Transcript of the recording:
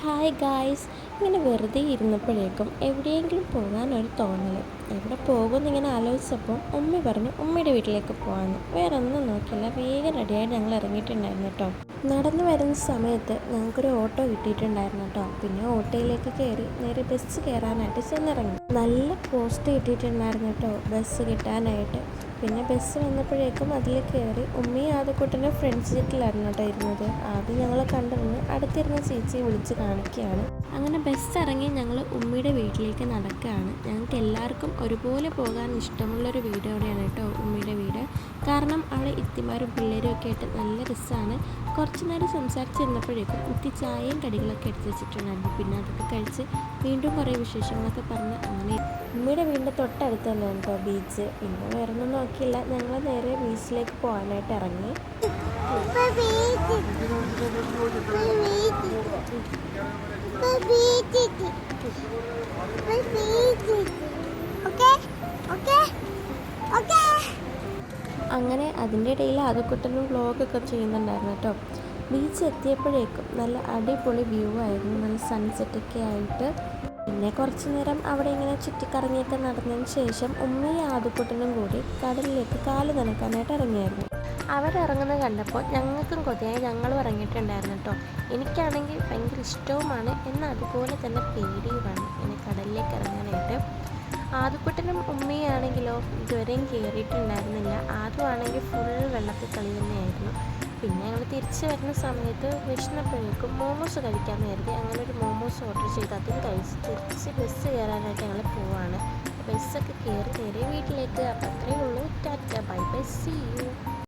Hi guys, ഇങ്ങനെ വെറുതെ ഇരുന്നപ്പോഴേക്കും എവിടെയെങ്കിലും പോകാനൊരു തോന്നൽ. എവിടെ പോകുമെന്ന് ഇങ്ങനെ ആലോചിച്ചപ്പോൾ ഉമ്മി പറഞ്ഞു ഉമ്മയുടെ വീട്ടിലേക്ക് പോകാമെന്ന്. വേറെ ഒന്നും നോക്കിയില്ല, വേഗം റെഡിയായിട്ട് ഞങ്ങൾ ഇറങ്ങിയിട്ടുണ്ടായിരുന്നു കേട്ടോ. നടന്നു വരുന്ന സമയത്ത് ഞങ്ങൾക്കൊരു ഓട്ടോ കിട്ടിയിട്ടുണ്ടായിരുന്നു കേട്ടോ. പിന്നെ ഓട്ടോയിലേക്ക് കയറി നേരെ ബസ് കയറാനായിട്ട് ചെന്നിറങ്ങി. നല്ല പോസ്റ്റ് കിട്ടിയിട്ടുണ്ടായിരുന്നു കേട്ടോ ബസ് കിട്ടാനായിട്ട്. പിന്നെ ബസ് വന്നപ്പോഴേക്കും അതിൽ കയറി ഉമ്മയും ആദ്യക്കൂട്ടൻ്റെ ഫ്രണ്ട് സീറ്റിലായിരുന്നു കേട്ടോ ഇരുന്നത്. ആദ്യം ഞങ്ങൾ കണ്ടിരുന്ന് അടുത്തിരുന്ന ചേച്ചിയെ വിളിച്ച് കാണിക്കുകയാണ്. അങ്ങനെ ബസ് ഇറങ്ങി ഞങ്ങൾ ഉമ്മയുടെ വീട്ടിലേക്ക് നടക്കുകയാണ്. ഞങ്ങൾക്ക് എല്ലാവർക്കും ഒരുപോലെ പോകാൻ ഇഷ്ടമുള്ളൊരു വീട് അവിടെയാണ് കേട്ടോ ഉമ്മയുടെ വീട്. കാരണം അവിടെ ഇത്തിമാരും പിള്ളേരും ഒക്കെ ആയിട്ട് നല്ല രസമാണ്. കുറച്ച് നേരം സംസാരിച്ചിരുന്നപ്പോഴേക്കും ഇത്തി ചായയും കടികളൊക്കെ എടുത്ത് വെച്ചിട്ടുണ്ടായിരുന്നു. പിന്നെ അതൊക്കെ കഴിച്ച് വീണ്ടും കുറേ വിശേഷങ്ങളൊക്കെ പറഞ്ഞ് അങ്ങനെ ഉമ്മയുടെ വീടിൻ്റെ തൊട്ടടുത്ത് തന്നെയാണ് കേട്ടോ ബീച്ച്. പിന്നെ വേറെ ഒന്നും നോക്കിയില്ല, ഞങ്ങൾ നേരെ ബീച്ചിലേക്ക് പോകാനായിട്ട് ഇറങ്ങി. അങ്ങനെ അതിൻ്റെ ഇടയിൽ ആദ്യക്കുട്ടനും വ്ളോഗൊക്കെ ചെയ്യുന്നുണ്ടായിരുന്നു കേട്ടോ. ബീച്ച് എത്തിയപ്പോഴേക്കും നല്ല അടിപൊളി വ്യൂ ആയിരുന്നു, നല്ല സൺസെറ്റൊക്കെ ആയിട്ട്. പിന്നെ കുറച്ച് നേരം അവിടെ ഇങ്ങനെ ചുറ്റിക്കറങ്ങിയൊക്കെ നടന്നതിന് ശേഷം ഉമ്മയും ആദ്യക്കുട്ടനും കൂടി കടലിലേക്ക് കാല് നനക്കാനായിട്ട് ഇറങ്ങിയായിരുന്നു. അവരിറങ്ങുന്നത് കണ്ടപ്പോൾ ഞങ്ങൾക്കും കൊതിയായി, ഞങ്ങളും ഇറങ്ങിയിട്ടുണ്ടായിരുന്നു കേട്ടോ. എനിക്കാണെങ്കിൽ ഭയങ്കര ഇഷ്ടവുമാണ്, എന്നാൽ അതുപോലെ തന്നെ പേടിയുമാണ് ഇങ്ങനെ കടലിലേക്ക് ഇറങ്ങാനായിട്ട്. ആദ്യക്കുട്ടനും ഉമ്മയാണെങ്കിലോ ഇതുവരെയും കയറിയിട്ടുണ്ടായിരുന്നില്ല. ആദ്യമാണെങ്കിൽ ഫുൾ വെള്ളത്തിൽ കളി തന്നെയായിരുന്നു. പിന്നെ ഞങ്ങൾ തിരിച്ച് വരുന്ന സമയത്ത് വിശന്നപ്പോഴേക്കും മോമോസ് കഴിക്കാമെന്ന് കരുതി അങ്ങനെ ഒരു മോമോസ് ഓർഡർ ചെയ്ത് അതും കഴിച്ച് തിരിച്ച് ബസ് കയറാനായിട്ട് ഞങ്ങൾ പോവാണ്. ബസ്സൊക്കെ കയറി നേരെ വീട്ടിലേക്ക്. അപ്പം അത്രയേ ഉള്ളൂ. Ta-ta bye bye, see U.